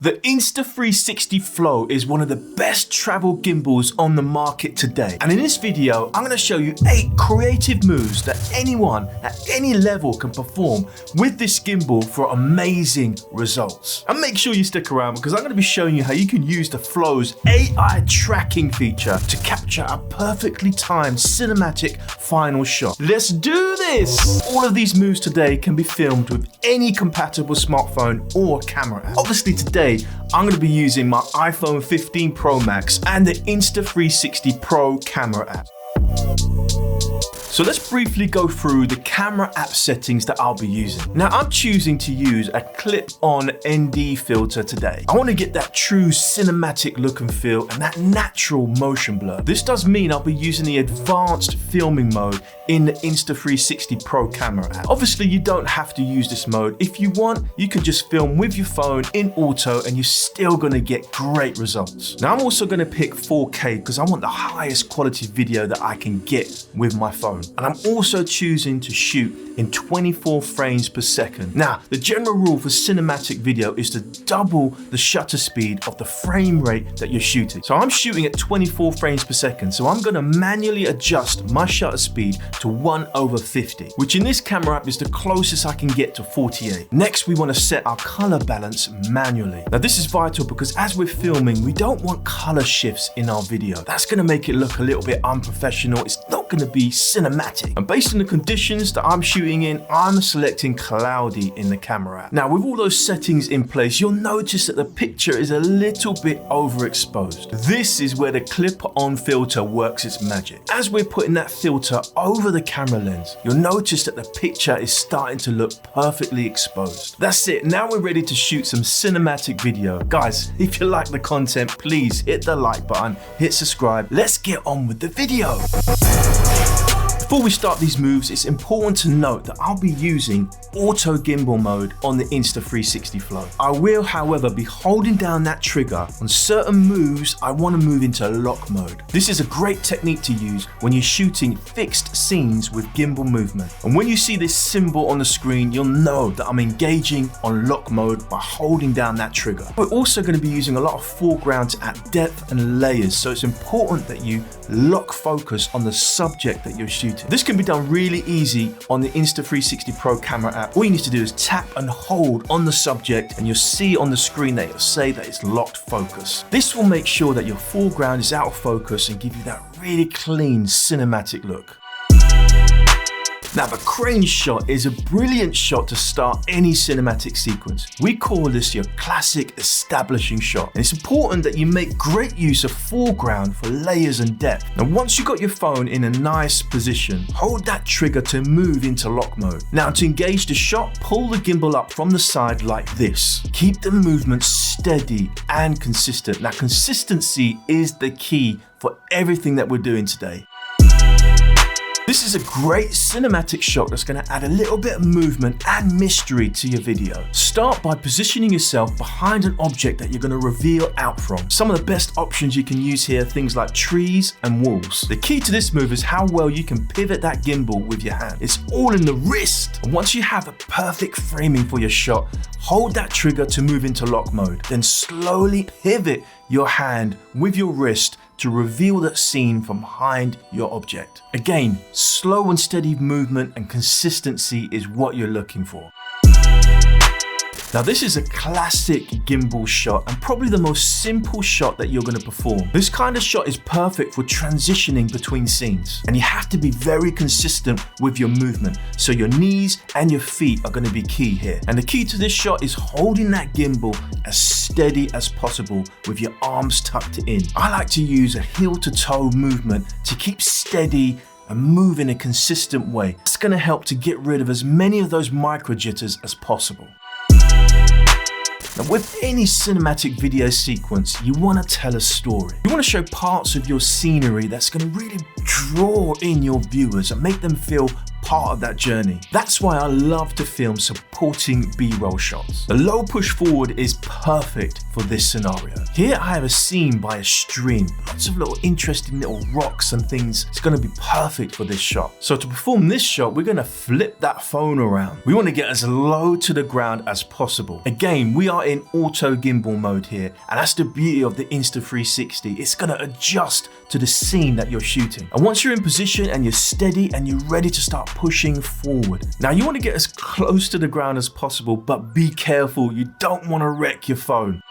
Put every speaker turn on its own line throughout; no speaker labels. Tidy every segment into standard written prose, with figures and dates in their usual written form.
The Insta360 Flow is one of the best travel gimbals on the market today. And in this video, I'm going to show you 8 creative moves that anyone at any level can perform with this gimbal for amazing results. And make sure you stick around because I'm going to be showing you how you can use the Flow's AI tracking feature to capture a perfectly timed cinematic final shot. Let's do this! All of these moves today can be filmed with any compatible smartphone or camera app. Obviously today, I'm going to be using my iPhone 15 Pro Max and the Insta360 Pro camera app. So let's briefly go through the camera app settings that I'll be using. Now I'm choosing to use a clip-on ND filter today. I want to get that true cinematic look and feel and that natural motion blur. This does mean I'll be using the advanced filming mode in the Insta360 Pro camera app. Obviously you don't have to use this mode. If you want, you can just film with your phone in auto and you're still going to get great results. Now I'm also going to pick 4K because I want the highest quality video that I can get with my phone. And I'm also choosing to shoot in 24 frames per second. Now, the general rule for cinematic video is to double the shutter speed of the frame rate that you're shooting. So I'm shooting at 24 frames per second. So I'm gonna manually adjust my shutter speed to 1/50, which in this camera app is the closest I can get to 48. Next, we wanna set our color balance manually. Now this is vital because as we're filming, we don't want color shifts in our video. That's gonna make it look a little bit unprofessional. It's not gonna be cinematic. And based on the conditions that I'm shooting in, I'm selecting cloudy in the camera app. Now with all those settings in place, you'll notice that the picture is a little bit overexposed. This is where the clip-on filter works its magic. As we're putting that filter over the camera lens, you'll notice that the picture is starting to look perfectly exposed. That's it, now we're ready to shoot some cinematic video. Guys, if you like the content, please hit the like button, hit subscribe. Let's get on with the video. Before we start these moves, it's important to note that I'll be using auto gimbal mode on the Insta360 Flow. I will, however, be holding down that trigger on certain moves I want to move into lock mode. This is a great technique to use when you're shooting fixed scenes with gimbal movement. And when you see this symbol on the screen, you'll know that I'm engaging on lock mode by holding down that trigger. We're also going to be using a lot of foregrounds at depth and layers, so it's important that you lock focus on the subject that you're shooting. This can be done really easy on the Insta360 Pro camera app. All you need to do is tap and hold on the subject and you'll see on the screen that it'll say that it's locked focus. This will make sure that your foreground is out of focus and give you that really clean cinematic look. Now the crane shot is a brilliant shot to start any cinematic sequence. We call this your classic establishing shot. And it's important that you make great use of foreground for layers and depth. Now once you've got your phone in a nice position, hold that trigger to move into lock mode. Now to engage the shot, pull the gimbal up from the side like this. Keep the movement steady and consistent. Now consistency is the key for everything that we're doing today. This is a great cinematic shot that's going to add a little bit of movement and mystery to your video. Start by positioning yourself behind an object that you're going to reveal out from. Some of the best options you can use here are things like trees and walls. The key to this move is how well you can pivot that gimbal with your hand. It's all in the wrist. And once you have the perfect framing for your shot, hold that trigger to move into lock mode. Then slowly pivot your hand with your wrist to reveal that scene from behind your object. Again, slow and steady movement and consistency is what you're looking for. Now this is a classic gimbal shot and probably the most simple shot that you're going to perform. This kind of shot is perfect for transitioning between scenes and you have to be very consistent with your movement. So your knees and your feet are going to be key here. And the key to this shot is holding that gimbal as steady as possible with your arms tucked in. I like to use a heel to toe movement to keep steady and move in a consistent way. It's going to help to get rid of as many of those micro jitters as possible. Now with any cinematic video sequence, you want to tell a story. You want to show parts of your scenery that's going to really draw in your viewers and make them feel part of that journey. That's why I love to film supporting B-roll shots. The low push forward is perfect for this scenario. Here I have a scene by a stream, lots of little interesting little rocks and things. It's going to be perfect for this shot. So to perform this shot, we're going to flip that phone around. We want to get as low to the ground as possible. Again, we are in auto gimbal mode here, and that's the beauty of the Insta360. It's going to adjust to the scene that you're shooting. And once you're in position and you're steady and you're ready to start pushing forward. Now you want to get as close to the ground as possible, but be careful, you don't want to wreck your phone.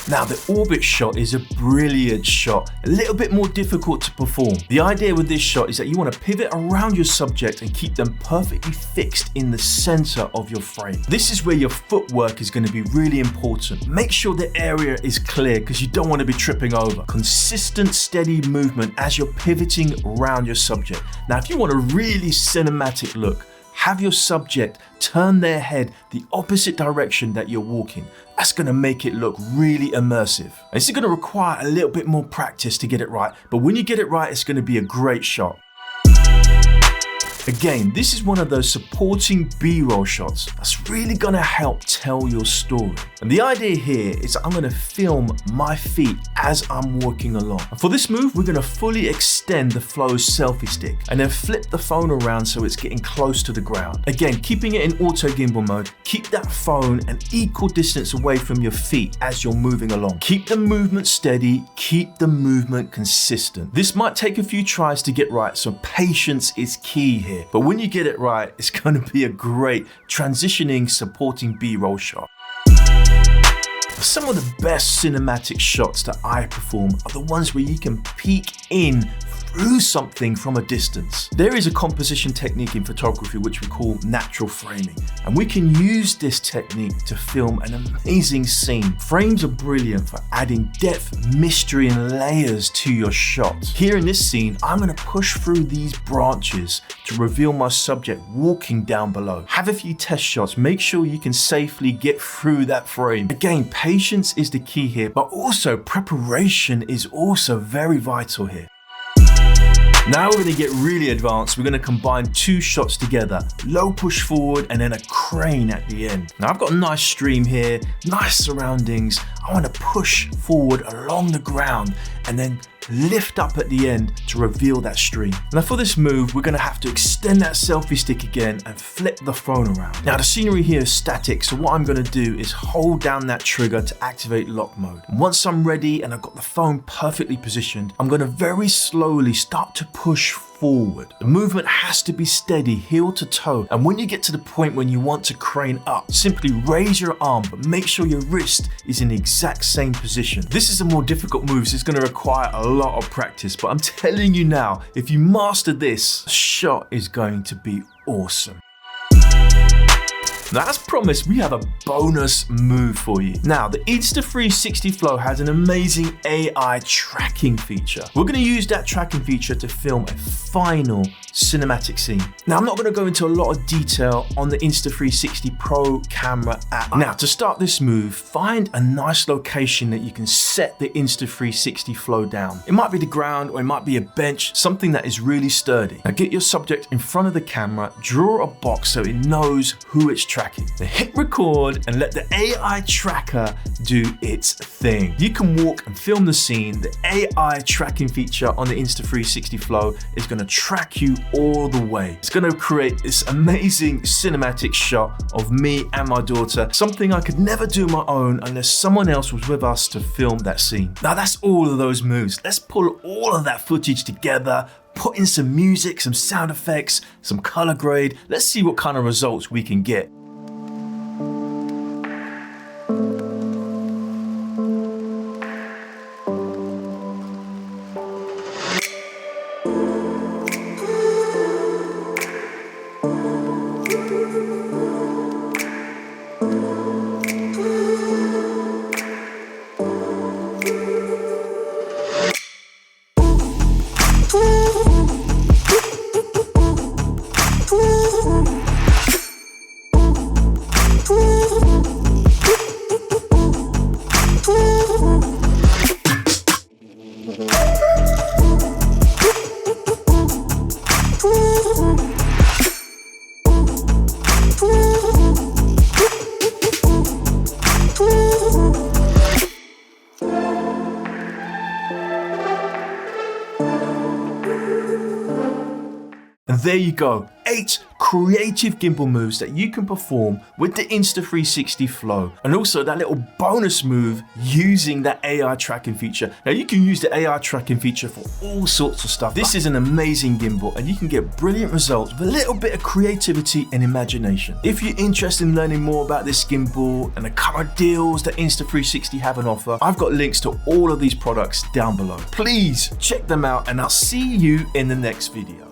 Now the orbit shot is a brilliant shot, a little bit more difficult to perform. The idea with this shot is that you want to pivot around your subject and keep them perfectly fixed in the center of your frame. This is where your footwork is going to be really important. Make sure the area is clear because you don't want to be tripping over. Consistent, steady movement as you're pivoting around your subject. Now if you want a really cinematic look, have your subject turn their head the opposite direction that you're walking. That's going to make it look really immersive. And this is going to require a little bit more practice to get it right, but when you get it right, it's going to be a great shot. Again, this is one of those supporting B-roll shots that's really gonna help tell your story. And the idea here is I'm gonna film my feet as I'm walking along. And for this move, we're gonna fully extend the flow's selfie stick and then flip the phone around so it's getting close to the ground. Again, keeping it in auto gimbal mode, keep that phone an equal distance away from your feet as you're moving along. Keep the movement steady, keep the movement consistent. This might take a few tries to get right, so patience is key here. But when you get it right, it's going to be a great transitioning supporting B-roll shot. Some of the best cinematic shots that I perform are the ones where you can peek in through something from a distance. There is a composition technique in photography which we call natural framing, and we can use this technique to film an amazing scene. Frames are brilliant for adding depth, mystery, and layers to your shot. Here in this scene, I'm going to push through these branches to reveal my subject walking down below. Have a few test shots, make sure you can safely get through that frame. Again, patience is the key here, but also preparation is also very vital here. Now we're going to get really advanced. We're going to combine two shots together, low push forward and then a crane at the end. Now I've got a nice stream here, nice surroundings. I want to push forward along the ground and then lift up at the end to reveal that stream. Now for this move, we're going to have to extend that selfie stick again and flip the phone around. Now the scenery here is static, so what I'm going to do is hold down that trigger to activate lock mode. And once I'm ready and I've got the phone perfectly positioned, I'm going to very slowly start to push forward. The movement has to be steady, heel to toe. And when you get to the point when you want to crane up, simply raise your arm, but make sure your wrist is in the exact same position. This is a more difficult move, so it's going to require a lot of practice. But I'm telling you now, if you master this, the shot is going to be awesome. Now as promised, we have a bonus move for you. Now the Insta360 Flow has an amazing AI tracking feature. We're going to use that tracking feature to film a final cinematic scene. Now I'm not going to go into a lot of detail on the Insta360 Pro camera app. Now to start this move, find a nice location that you can set the Insta360 Flow down. It might be the ground or it might be a bench, something that is really sturdy. Now get your subject in front of the camera, draw a box so it knows who it's tracking. Then hit record and let the AI tracker do its thing. You can walk and film the scene. The AI tracking feature on the Insta360 Flow is going to track you all the way. It's going to create this amazing cinematic shot of me and my daughter, something I could never do on my own unless someone else was with us to film that scene. Now that's all of those moves. Let's pull all of that footage together, put in some music, some sound effects, some color grade. Let's see what kind of results we can get. And there you go, 8 creative gimbal moves that you can perform with the Insta360 Flow. And also that little bonus move using that AI tracking feature. Now you can use the AI tracking feature for all sorts of stuff. This is an amazing gimbal and you can get brilliant results with a little bit of creativity and imagination. If you're interested in learning more about this gimbal and the current deals that Insta360 have on offer, I've got links to all of these products down below. Please check them out and I'll see you in the next video.